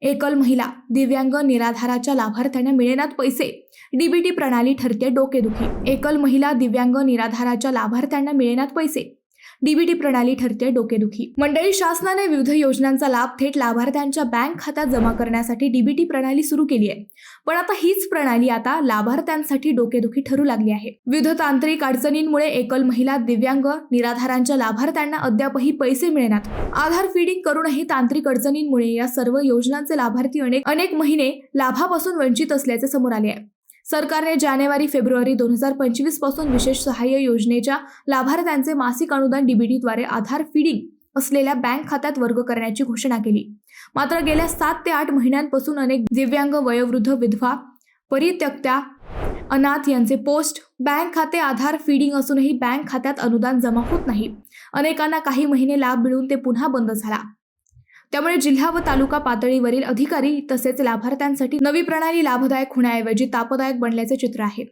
एकल महिला दिव्यांग निराधाराच्या लाभार्थ्यांना मिळेनात पैसे, डीबीटी प्रणाली ठरते डोकेदुखी। एकल महिला दिव्यांग निराधाराच्या लाभार्थ्यांना मिळेनात पैसे, डीबीटी प्रणाली ठरते डोकेदुखी। मंडळी, शासनाने विविध योजनांचा लाभ थेट लाभार्थ्यांच्या बँक खात्यात जमा करण्यासाठी डीबीटी प्रणाली सुरू केली आहे। पण आता हीच प्रणाली आता लाभार्थ्यांसाठी डोकेदुखी ठरू लागली आहे। विविध तांत्रिक अडचणींमुळे एकल महिला दिव्यांग निराधारांच्या लाभार्थ्यांना अद्यापही पैसे मिळेनात। आधार फीडिंग करूनही तांत्रिक अडचणींमुळे या सर्व योजनांचे लाभार्थी अनेक महिने लाभापासून वंचित असल्याचे समोर आले आहे। सरकारने जानेवारी-फेब्रुवारी 2025 पासून विशेष सहाय्य योजनेच्या लाभार्थ्यांचे मासिक अनुदान डीबीटीद्वारे आधार फीडिंग असलेल्या बँक खात्यात वर्ग करण्याची घोषणा केली। मात्र गेल्या 7 ते 8 महिन्यांपासून अनेक दिव्यांग, वयोवृद्ध, विधवा, परित्यक्त्या, अनाथ यांचे पोस्ट बँक खाते आधार फीडिंग असूनही बँक खात्यात अनुदान जमा होत नाही। अनेकांना काही महिने लाभ मिळून ते पुन्हा बंद झाला। त्यामुळे जिल्हा व तालुका पातळीवरील अधिकारी तसेच लाभार्थ्यांसाठी नवी प्रणाली लाभदायक होण्याऐवजी तापदायक बनल्याचे चित्र आहे।